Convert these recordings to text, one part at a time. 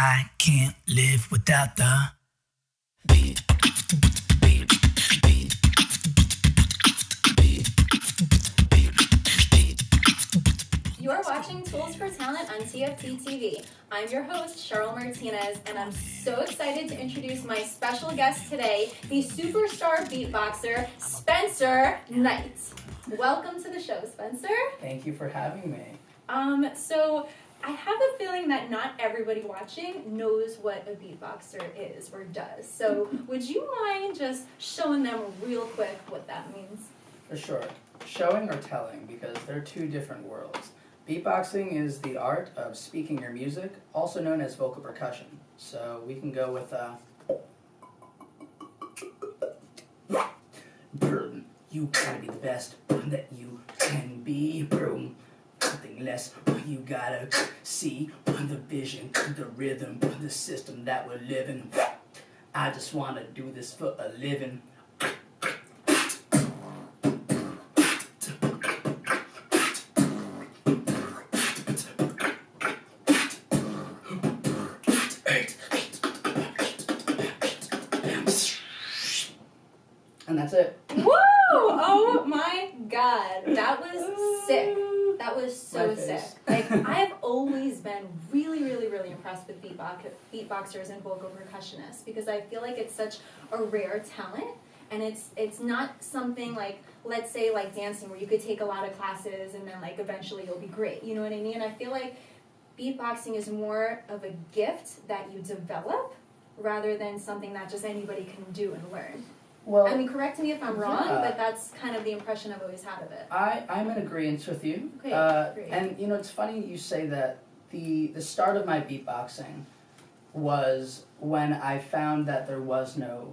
I can't live without the beat. You're watching Tools for Talent on TFT TV. I'm your host, Cheryl Martinez, and I'm so excited to introduce my special guest today, the superstar beatboxer, Spencer Knight. Welcome to the show, Spencer. Thank you for having me. So I have a feeling that not everybody watching knows what a beatboxer is or does. So would you mind just showing them real quick what that means? For sure. Showing or telling, because they're two different worlds. Beatboxing is the art of speaking your music, also known as vocal percussion. So we can go with boom. You gotta be the best that you can be. Boom. Nothing less. You gotta see the vision, the rhythm, the system that we're living. I just wanna do this for a living. And that's it. Woo! Oh my god. That was sick. That was so sick. Like, I've always been really impressed with beatboxers and vocal percussionists because I feel like it's such a rare talent, and it's not something like, let's say, like dancing where you could take a lot of classes and then like eventually you'll be great. You know what I mean? I feel like beatboxing is more of a gift that you develop rather than something that just anybody can do and learn. Well, I mean, correct me if I'm wrong, but that's kind of the impression I've always had of it. I'm in agreement with you. Great. And you know, it's funny you say that. The start of my beatboxing was when I found that there was no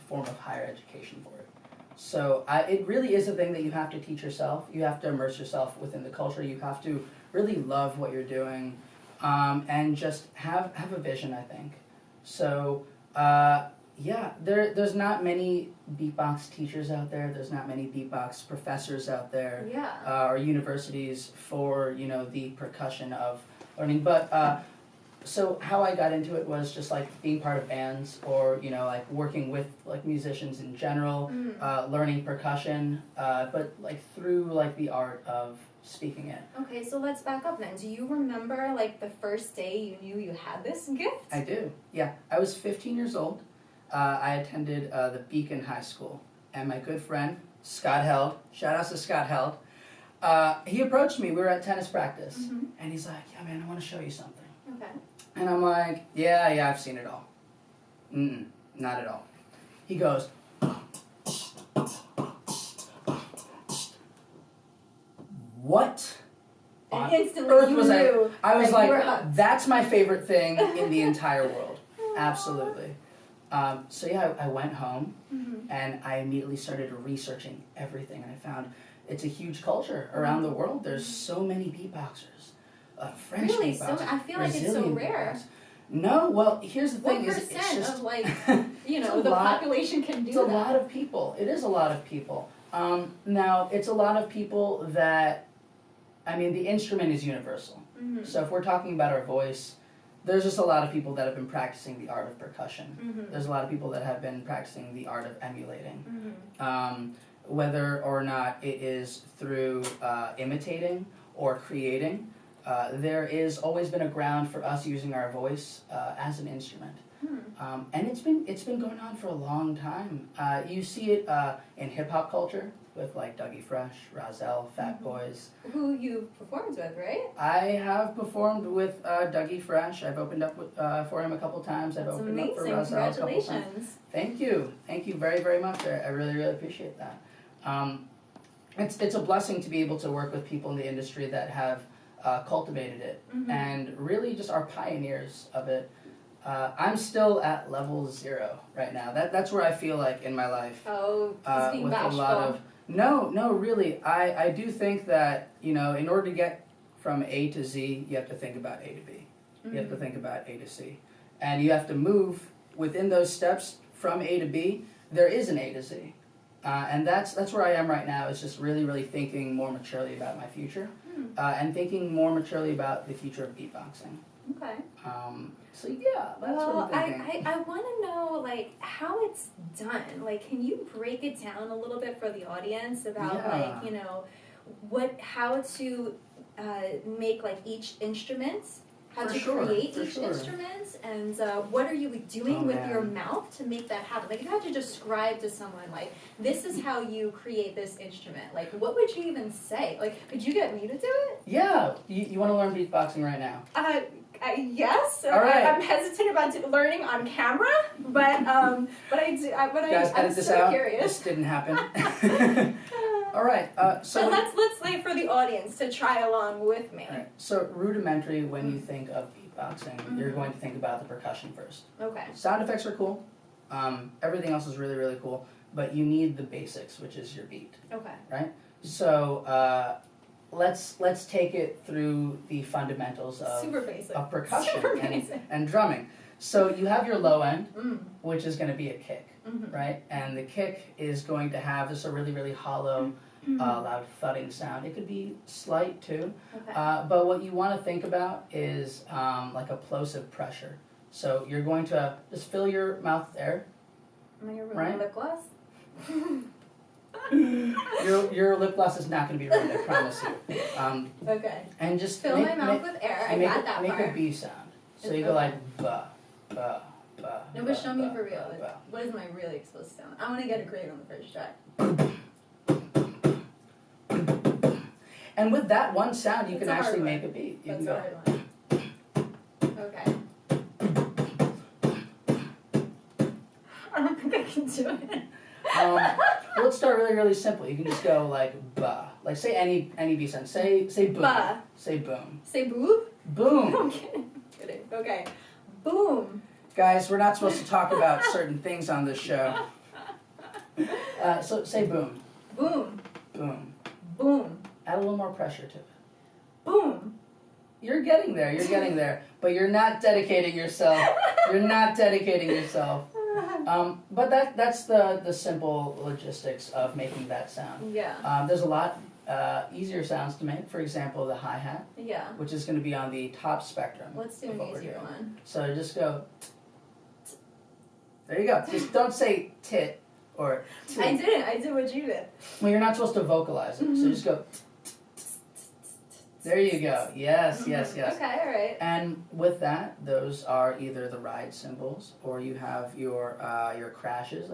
form of higher education for it. So it really is a thing that you have to teach yourself. You have to immerse yourself within the culture. You have to really love what you're doing, and just have a vision, I think. So yeah, there's not many beatbox teachers out there. There's not many beatbox professors out there, or universities for, you know, the percussion of learning. But so how I got into it was just like being part of bands, or, you know, like working with like musicians in general, learning percussion, but like through like the art of speaking it. Okay, so let's back up then. Do you remember like the first day you knew you had this gift? I do. Yeah, I was 15 years old. I attended the Beacon High School, and my good friend, Scott Held, shout out to Scott Held, he approached me. We were at tennis practice, and he's like, yeah, man, I want to show you something. Okay. And I'm like, yeah, I've seen it all. Not at all. He goes, what? And instantly you knew. I was like, that's my favorite thing in the entire world. Absolutely. So yeah, I went home, and I immediately started researching everything, and I found it's a huge culture around the world. There's so many beatboxers, French really? beatboxers. So I feel like Brazilian it's so rare. beatboxers. No, well, here's the thing: what it's percent just of like, you know, the population can do it's that? It's a lot of people. It is a lot of people. Now it's a lot of people that, I mean, the instrument is universal. So if we're talking about our voice, there's just a lot of people that have been practicing the art of percussion. There's a lot of people that have been practicing the art of emulating. Whether or not it is through imitating or creating, there is always been a ground for us using our voice as an instrument. And it's been going on for a long time. You see it in hip-hop culture with like Dougie Fresh, Rosa, Fat Boys. Who you performed with, right? I have performed with Dougie Fresh. I've opened up for him a couple times. I've opened up for Rosa a couple times. Thank you very much. I really appreciate that. It's a blessing to be able to work with people in the industry that have cultivated it and really just are pioneers of it. I'm still at level 0 right now. That's where I feel like in my life. Oh, just being with bashful. A lot of no, really. I do think that, you know, in order to get from A to Z, you have to think about A to B. You have to think about A to C, and you have to move within those steps from A to B. There is an A to Z. And that's where I am right now, is just really thinking more maturely about my future, and thinking more maturely about the future of beatboxing. Okay. So yeah, that's what I'm thinking. I want to know like how it's done. Like, can you break it down a little bit for the audience about like, you know, how to make like each instrument, how to create each instrument, and what are you doing with your mouth to make that happen? Like, if you had to describe to someone like, this is how you create this instrument, like what would you even say? Like, could you get me to do it? Yeah, you want to learn beatboxing right now? Yes. All right. I'm hesitant about learning on camera, but I'm so curious. This didn't happen. All right. So let's lay for the audience to try along with me. All right. So rudimentary, when you think of beatboxing, you're going to think about the percussion first. Okay. Sound effects are cool. Everything else is really, really cool. But you need the basics, which is your beat. Okay. Right. So let's take it through the fundamentals of percussion and drumming. So you have your low end, which is going to be a kick, right? And the kick is going to have this a really, really hollow, loud thudding sound. It could be slight too, but what you want to think about is like a plosive pressure. So you're going to just fill your mouth with air. Am I going to ruin lip gloss? Your lip gloss is not going to be ruined, I promise you. Okay. And just fill my mouth with air. I got that part. Make a B sound. So you go like ba, ba, ba. No, but show me for real. What is my really supposed to sound? I want to get a grade on the first try. And with that one sound, you can actually make a beat. That's a hard one. Okay. I don't think I can do it. Let's start really, really simple. You can just go like ba. Like say any B sound. Say boom. Ba. Say boom. Say boo? Boom. I'm kidding. Okay. Boom. Guys, we're not supposed to talk about certain things on this show. So say boom. Boom. Boom. Boom. Add a little more pressure to it. Boom. You're getting there, but you're not dedicating yourself. But that's the simple logistics of making that sound. Yeah. There's a lot easier sounds to make. For example, the hi-hat. Yeah. Which is going to be on the top spectrum. Let's do an easier one. So just go. There you go. Just don't say tit or tit. I didn't. I did what you did. Well, you're not supposed to vocalize it. So just go. There you go. Yes. Okay, all right. And with that, those are either the ride cymbals or you have your crashes.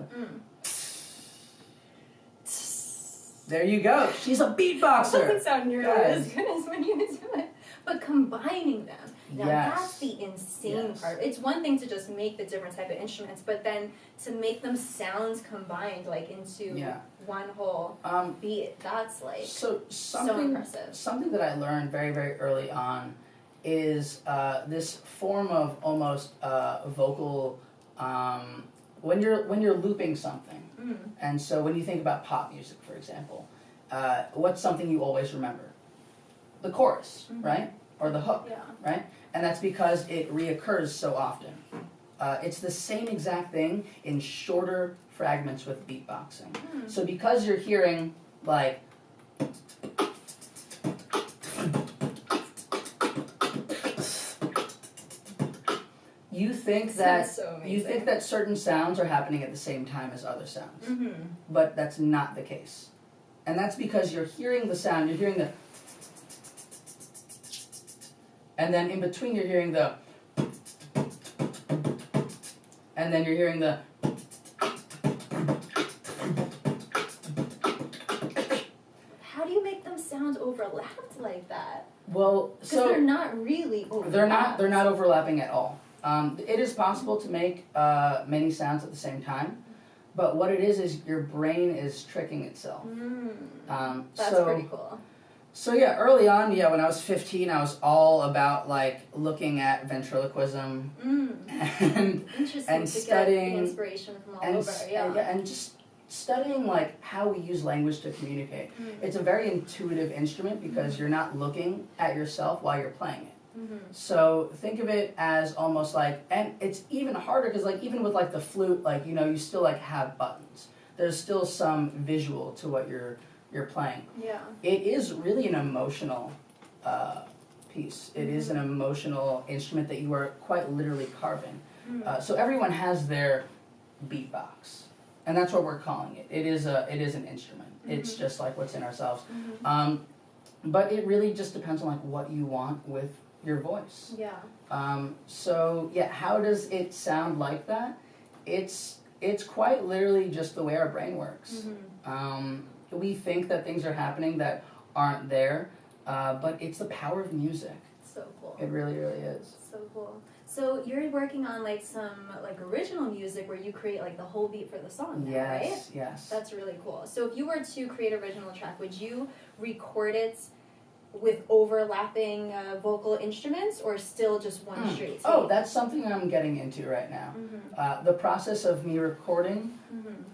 There you go. She's a beatboxer. It doesn't sound nearly as good as when you do it. But combining them. Now that's the insane part. It's one thing to just make the different type of instruments, but then to make them sounds combined like into one whole beat, that's like so impressive. Something that I learned very, very early on is this form of almost vocal when you're looping something. And so when you think about pop music, for example, what's something you always remember? The chorus, right? Or the hook, right? And that's because it reoccurs so often. It's the same exact thing in shorter fragments with beatboxing. So because you're hearing like you think that certain sounds are happening at the same time as other sounds. But that's not the case. And that's because you're hearing the sound, you're hearing the and then in between you're hearing the and then you're hearing the How do you make them sound overlapped like that? Well, so they're not really overlapped. They're not overlapping at all. It is possible to make many sounds at the same time, but what it is your brain is tricking itself. That's pretty cool. So yeah, early on, when I was 15, I was all about like looking at ventriloquism and studying get the inspiration from all over. And just studying like how we use language to communicate. It's a very intuitive instrument because you're not looking at yourself while you're playing it. So think of it as almost like, and it's even harder because like even with like the flute, like you still like have buttons. There's still some visual to what you're playing. Yeah. It is really an emotional piece. It is an emotional instrument that you are quite literally carving. So everyone has their beatbox, and that's what we're calling it. It is an instrument. It's just like what's in ourselves. But it really just depends on like what you want with your voice. Yeah. So yeah, how does it sound like that? It's quite literally just the way our brain works. We think that things are happening that aren't there, but it's the power of music. So cool. It really, really is. So cool. So you're working on like some like original music where you create like the whole beat for the song now, right? Yes. That's really cool. So if you were to create an original track, would you record it with overlapping vocal instruments or still just one straight take? Oh, that's something I'm getting into right now. The process of me recording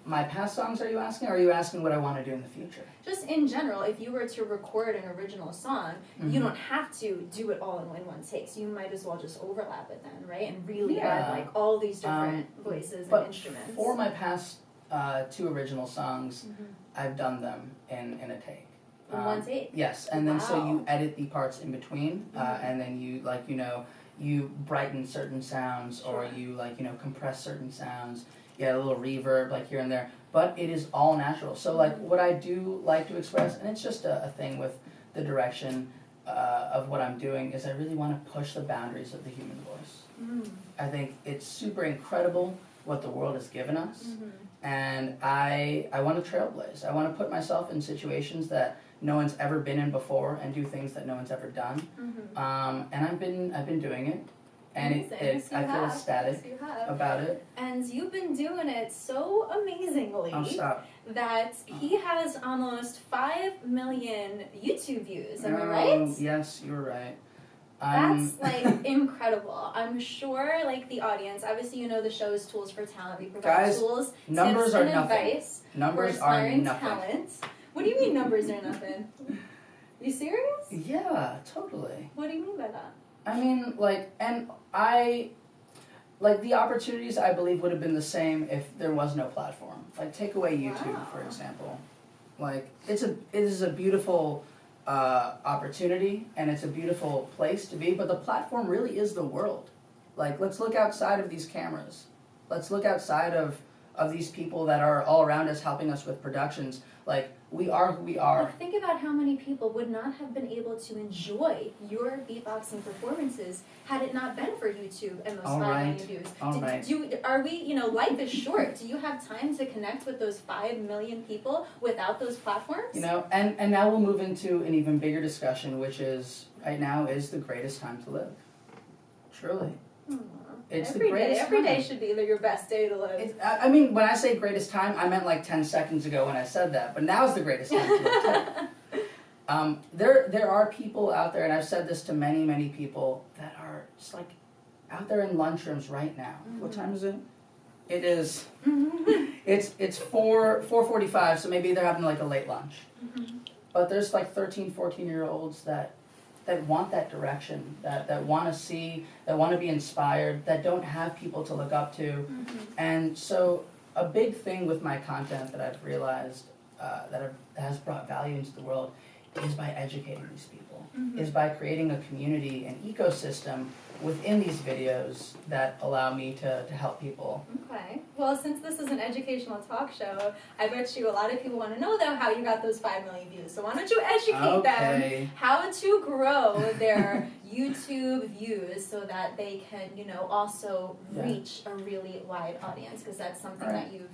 my past songs, are you asking? Or are you asking what I want to do in the future? Just in general, if you were to record an original song, you don't have to do it all in one take. So you might as well just overlap it then, right? And really add like all these different voices and instruments. For my past 2 original songs, I've done them in a take. In one take? Yes, and then so you edit the parts in between, and then you you brighten certain sounds, or you compress certain sounds. You add a little reverb like here and there, but it is all natural. So like what I do like to express, and it's just a thing with the direction of what I'm doing, is I really want to push the boundaries of the human voice. I think it's super incredible what the world has given us, and I want to trailblaze. I want to put myself in situations that no one's ever been in before and do things that no one's ever done. And I've been doing it, and I feel ecstatic about it. And you've been doing it so amazingly that he has almost 5 million YouTube views. Am I right? Yes, you're right. That's like incredible. I'm sure like the audience, obviously you know the show is Tools for Talent. We provide tools, numbers tips, are and nothing. advice Numbers for are aspiring nothing. talent. What do you mean numbers are nothing? You serious? Yeah, totally. What do you mean by that? I mean, the opportunities I believe would have been the same if there was no platform. Like take away YouTube, for example. Like it is a beautiful opportunity, and it's a beautiful place to be, but the platform really is the world. Like let's look outside of these cameras. Let's look outside of these people that are all around us helping us with productions. Like we are who we are. But think about how many people would not have been able to enjoy your beatboxing performances had it not been for YouTube and those 5 million views. Are we, life is short. Do you have time to connect with those 5 million people without those platforms? And now we'll move into an even bigger discussion, which is right now is the greatest time to live. Truly. It's every the greatest day. Every time. day should be your best day to live. I mean, when I say greatest time, I meant like 10 seconds ago when I said that. But now is the greatest time to live. There are people out there, and I've said this to many, many people, that are just like out there in lunchrooms right now. What time is it? It is. It's 4:45, so maybe they're having like a late lunch. But there's like 13, 14-year-olds that want that direction, that want to see, that want to be inspired, that don't have people to look up to. And so a big thing with my content that I've realized that has brought value into the world is by educating these people, is by creating a community, an ecosystem within these videos that allow me to help people. Okay. Well, since this is an educational talk show, I bet you a lot of people want to know, though, how you got those 5 million views. So why don't you educate them how to grow their YouTube views so that they can, also reach a really wide audience, because that's something that you've,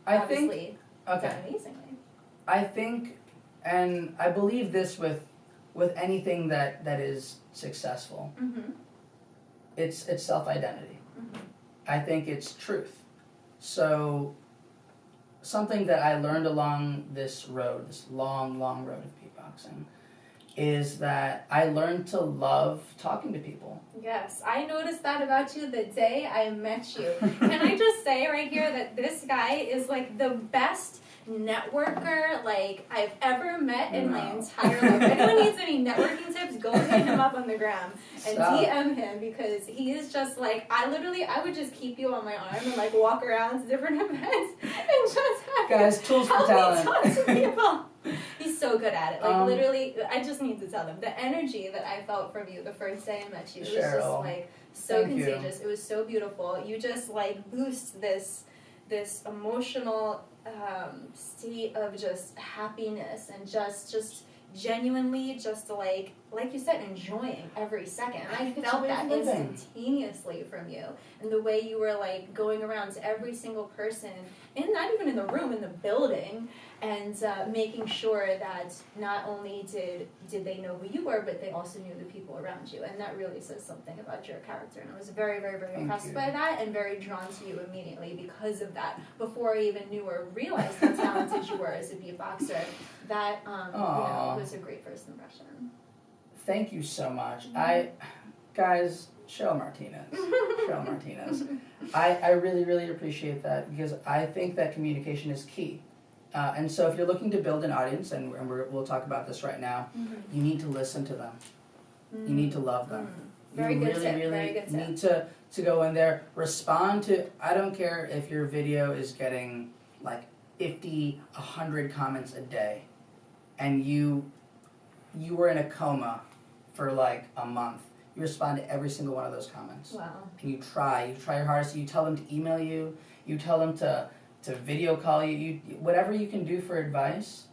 obviously done amazingly. I think, and I believe this with anything that is successful. It's self-identity. I think it's truth. So something that I learned along this road, this long, long road of beatboxing, is that I learned to love talking to people. Yes, I noticed that about you the day I met you. Can I just say right here that this guy is like the best networker like I've ever met in my entire life. If anyone needs any networking tips, go hit him up on the gram and DM him, because he is just like, I would just keep you on my arm and like walk around to different events and just have Guys, tools for talent. talk to people. He's so good at it. Like literally, I just need to tell them the energy that I felt from you the first day I met you was Cheryl, just like so thank contagious. you. It was so beautiful. You just like boost this emotional state of just happiness and just genuinely just like you said, enjoying every second. And I felt that instantaneously from you, and the way you were like going around to every single person, and not even in the room, in the building, and making sure that not only did they know who you were, but they also knew the people around you, and that really says something about your character. And I was very, very, very impressed by that, and very drawn to you immediately because of that. Before I even knew or realized how talented you were as a beatboxer, that was a great first impression. Thank you so much. Guys, Cheryl Martinez. I really, really appreciate that, because I think that communication is key. And so if you're looking to build an audience, and we'll talk about this right now, you need to listen to them. You need to love them. Very you good really, tip. really Very good tip. need to go in there, respond to, I don't care if your video is getting like 50, 100 comments a day, and you were in a coma for like a month. You respond to every single one of those comments. Wow. And you try your hardest. You tell them to email you. You tell them to video call you. Whatever you can do for advice,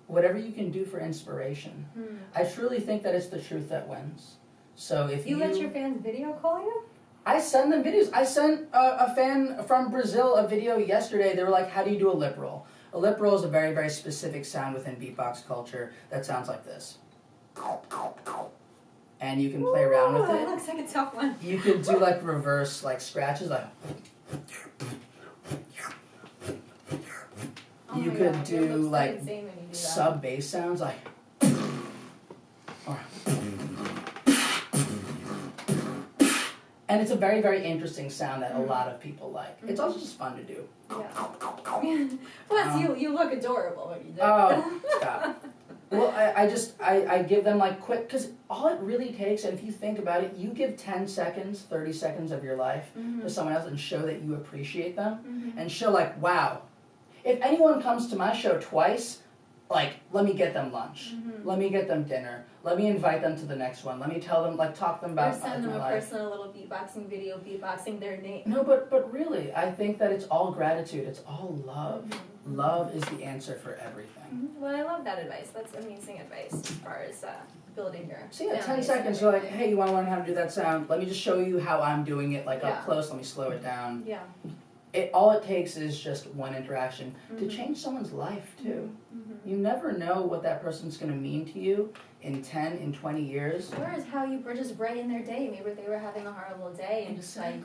whatever you can do for inspiration. I truly think that it's the truth that wins. So if you let your fans video call you? I send them videos. I sent a fan from Brazil a video yesterday. They were like, how do you do a lip roll? A lip roll is a very, very specific sound within beatbox culture that sounds like this. And you can play around with it. That looks like a tough one. You can do like reverse like scratches, like you could do like sub bass sounds, like and it's a very, very interesting sound that a lot of people like. It's also just fun to do. Yeah. Plus, you look adorable when you do it. Oh, stop. Well, I give them like quick, because all it really takes, and if you think about it, you give 10 seconds, 30 seconds of your life to someone else and show that you appreciate them, and show like, wow, if anyone comes to my show twice, like, let me get them lunch, let me get them dinner, let me invite them to the next one, let me tell them, like, talk them about or send them my a life. personal little beatboxing video, beatboxing their name. No, but really, I think that it's all gratitude, it's all love. Love is the answer for everything. Well, I love that advice. That's amazing advice as far as building your. So yeah, 10 seconds, you're like, hey, you want to learn how to do that sound? Let me just show you how I'm doing it, like up close, let me slow it down. Yeah. All it takes is just one interaction to change someone's life, too. You never know what that person's going to mean to you in 10, in 20 years. Or is how you just brighten their day. Maybe they were having a horrible day, and just like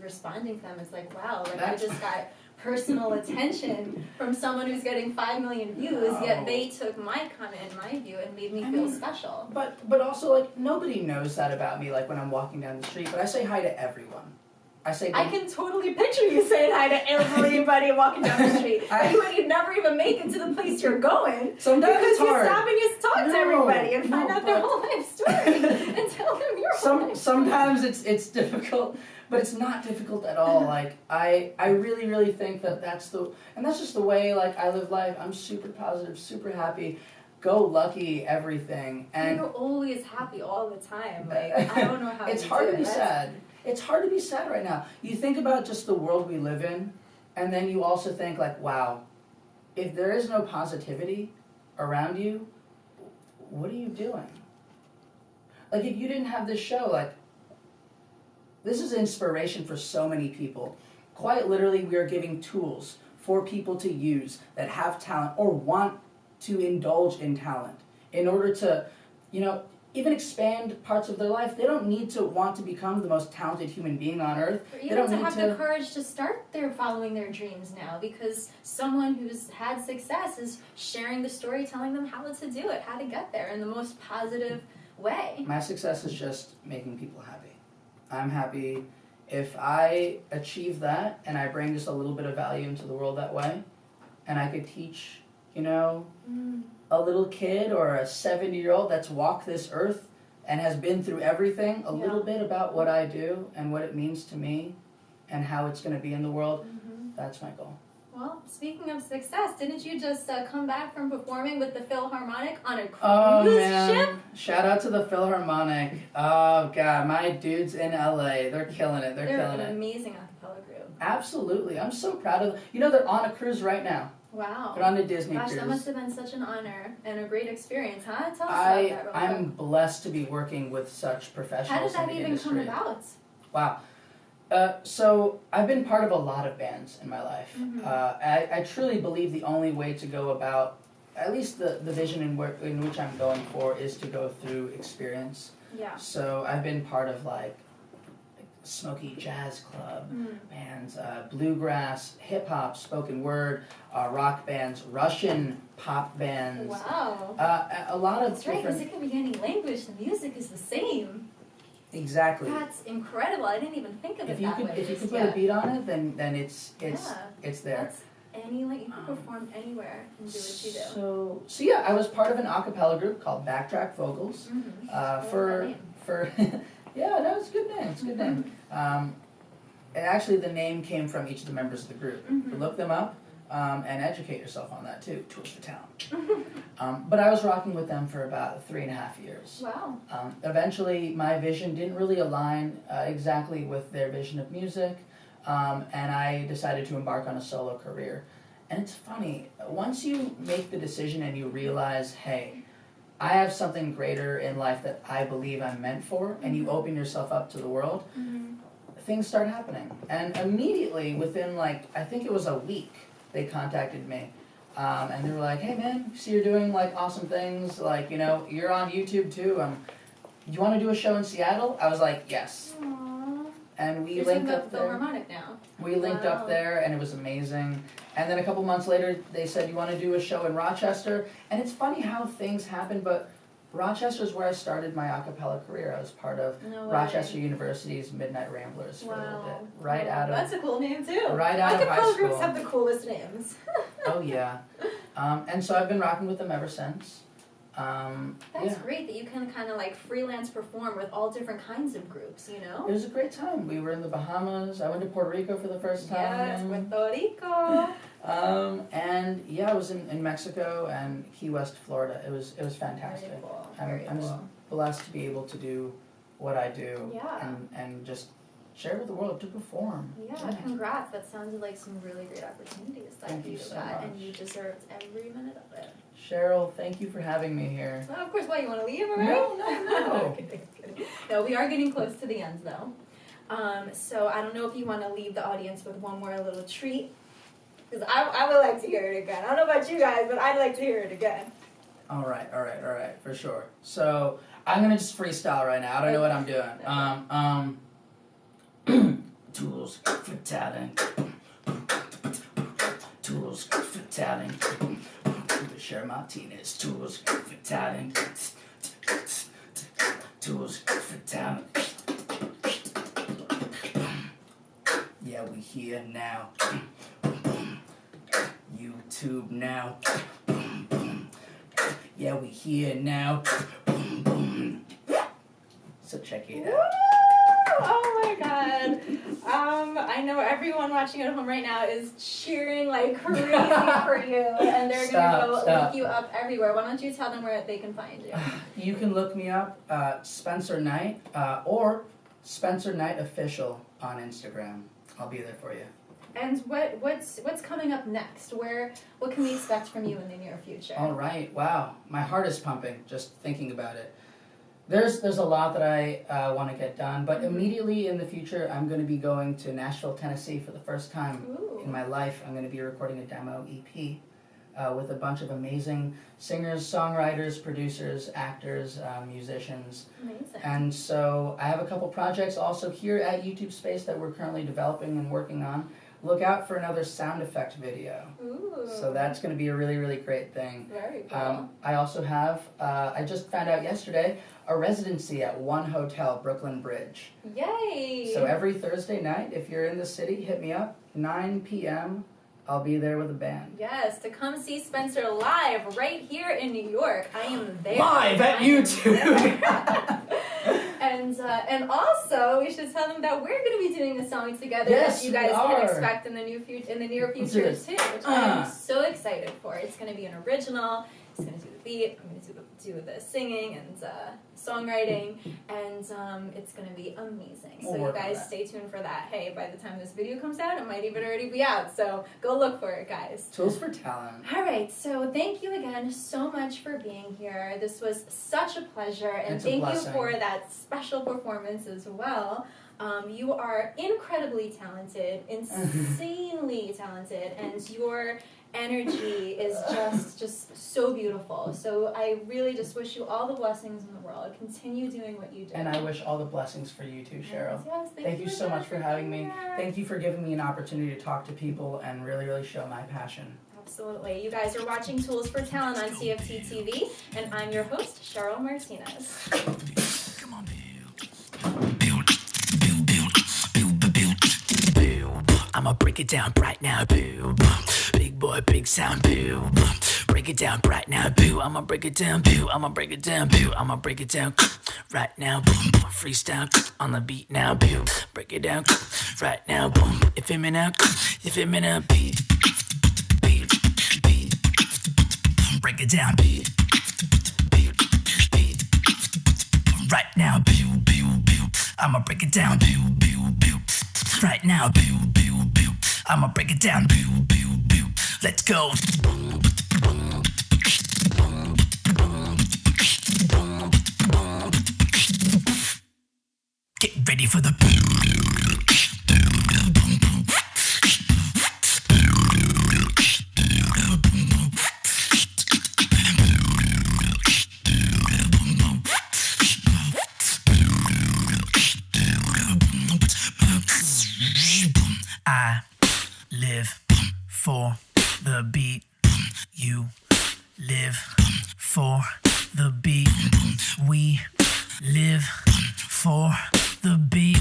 responding to them, it's like, wow, like I just got personal attention from someone who's getting 5 million views, yet they took my comment and my view and made me feel special. But also, like, nobody knows that about me, like, when I'm walking down the street, but I say hi to everyone. I can totally picture you saying hi to everybody walking down the street. Anyway, you'd never even make it to the place you're going. Sometimes because it's hard. you stop and you talk to everybody and find out their whole life story and tell them your whole life story. Sometimes it's difficult, but it's not difficult at all. Like, I really, really think that's just the way, like, I live life. I'm super positive, super happy, go lucky, everything. And you're always happy all the time. Like, I don't know how it's hard to be sad. It's hard to be sad right now. You think about just the world we live in, and then you also think, like, wow, if there is no positivity around you, what are you doing? Like, if you didn't have this show, like, this is inspiration for so many people. Quite literally, we are giving tools for people to use that have talent or want to indulge in talent in order to, even expand parts of their life. They don't need to want to become the most talented human being on earth. Or even to have the courage to start following their dreams now, because someone who's had success is sharing the story, telling them how to do it, how to get there in the most positive way. My success is just making people happy. I'm happy if I achieve that and I bring just a little bit of value into the world that way. and I could teach, a little kid or a 70-year-old that's walked this earth and has been through everything, a little bit about what I do and what it means to me and how it's going to be in the world, that's my goal. Well, speaking of success, didn't you just come back from performing with the Philharmonic on a cruise ship? Shout out to the Philharmonic. Oh, God, my dudes in LA, they're killing it. They're killing it. They're an amazing a cappella group. Absolutely. I'm so proud of them. They're on a cruise right now. Wow. They're on a Disney cruise. Gosh, that must have been such an honor and a great experience, huh? Tell us about that real quick. I'm blessed to be working with such professionals in the industry. How did that even come about? Wow. So I've been part of a lot of bands in my life. I truly believe the only way to go about, at least the vision in which I'm going for, is to go through experience. Yeah. So I've been part of Smoky Jazz Club bands, bluegrass, hip hop, spoken word, rock bands, Russian pop bands. Wow. A lot of That's right, because it can be any language. The music is the same. Exactly. That's incredible. I didn't even think of it that way. If you could put a beat on it, then it's there. That's you can perform anywhere and do what you do. So yeah, I was part of an a cappella group called Backtrack Vocals. For yeah, no, it's a good name. It's a good name. And actually, the name came from each of the members of the group. Look them up and educate yourself on that too. Tools for Talent. But I was rocking with them for about 3.5 years. Wow. Eventually, my vision didn't really align exactly with their vision of music, and I decided to embark on a solo career. And it's funny, once you make the decision and you realize, hey, I have something greater in life that I believe I'm meant for, and you open yourself up to the world, things start happening. And immediately, within I think it was a week, they contacted me. And they were like, hey man, see you're doing awesome things, you're on YouTube too. Do you want to do a show in Seattle? I was like, yes. Aww. And we You're linked up there. Philharmonic now. We linked up there and it was amazing. And then a couple months later they said, you want to do a show in Rochester? And it's funny how things happen, but Rochester is where I started my a cappella career. I was part of Rochester University's Midnight Ramblers for a little bit. That's a cool name too. Right out of high school. Acapella groups have the coolest names. Oh yeah. And so I've been rocking with them ever since. That's great that you can kind of freelance perform with all different kinds of groups, It was a great time. We were in the Bahamas. I went to Puerto Rico for the first time. Yes, Puerto Rico. And yeah, I was in Mexico and Key West, Florida. It was fantastic. Very cool. I'm just blessed to be able to do what I do and just share with the world, to perform. Yeah, congrats. That sounded like some really great opportunities that you so got, much. and you deserved every minute of it. Cheryl, thank you for having me here. Well, of course, you want to leave already? No. Okay, no, we are getting close to the end, though. So I don't know if you want to leave the audience with one more little treat, because I would like to hear it again. I don't know about you guys, but I'd like to hear it again. All right, for sure. So I'm gonna just freestyle right now. I don't know what I'm doing. Tools for talent. Tools for talent. Cheryl Martinez. Tools for talent. Tools for talent. Yeah, we here now. YouTube now. Yeah, we here now. So check it out. Oh my god. I know everyone watching at home right now is cheering like crazy for you, and they're gonna go look you up everywhere. Why don't you tell them where they can find you? You can look me up, Spencer Knight, or Spencer Knight Official on Instagram. I'll be there for you. And what's coming up next? What can we expect from you in the near future? All right. Wow, my heart is pumping just thinking about it. There's a lot that I want to get done, but immediately in the future, I'm going to be going to Nashville, Tennessee for the first time in my life. I'm going to be recording a demo EP with a bunch of amazing singers, songwriters, producers, actors, musicians. Amazing. And so I have a couple projects also here at YouTubeSpace that we're currently developing and working on. Look out for another sound effect video. Ooh. So that's going to be a really, really great thing. Very cool. I also have, I just found out yesterday, a residency at One Hotel, Brooklyn Bridge. Yay! So every Thursday night, if you're in the city, hit me up, 9 p.m. I'll be there with a band. Yes, to come see Spencer live right here in New York. I am there. Live at YouTube. And also, we should tell them that we're going to be doing a song together Yes, that you guys we can are. expect in the near future too, which I'm so excited for. It's going to be an original. It's going to do the beat. I'm going to do the singing and songwriting, and it's going to be amazing. So you guys stay tuned for that. Hey, by the time this video comes out, it might even already be out. So go look for it, guys. Tools for Talent. All right. So thank you again so much for being here. This was such a pleasure, and thank you for that special performance as well. You are incredibly talented, insanely talented, and your energy is just so beautiful. So I really just wish you all the blessings in the world. Continue doing what you do. And I wish all the blessings for you too, Cheryl. Yes, thank you so much for having me. Thank you for giving me an opportunity to talk to people and really, really show my passion. Absolutely. You guys are watching Tools for Talent on TFT TV, and I'm your host, Cheryl Martinez. Come on, I'ma break it down right now, boo. Big boy, big sound, boo. Break it down right now, boo. I'ma break it down, boo. I'ma break it down, boo. I'ma break it down right now, boom. Freestyle on the beat now, boo. Break it down right now, boom. You feel me now? You feel me now? Beat. Break it down, beat. Right now, boo. I'ma break it down, boo. Right now, boo. I'ma break it down, boo. Let's go. Get ready for the I live for the beat. You live for the beat. We live for the beat.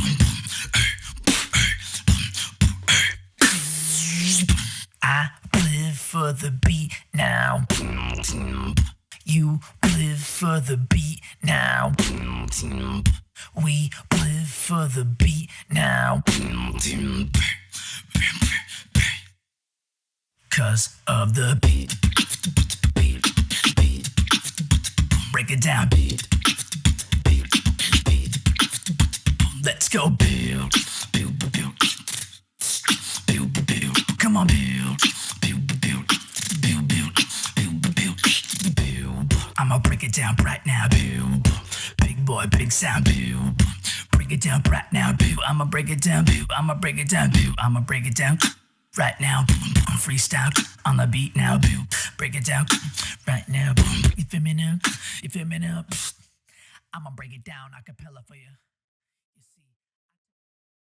I live for the beat now. You live for the beat now. We live for the beat now. 'Cause of the beat. Break it down, beat. Let's go, build. Come on, build. I'ma break it down right now, build. Big boy, big sound, build. Break it down right now, build. I'ma break it down, build. I'ma break it down, build. I'ma break it down right now. Freestyle on the beat now, build. Break it down right now. You feel me now? You feel me now? I'ma break it down a cappella for you.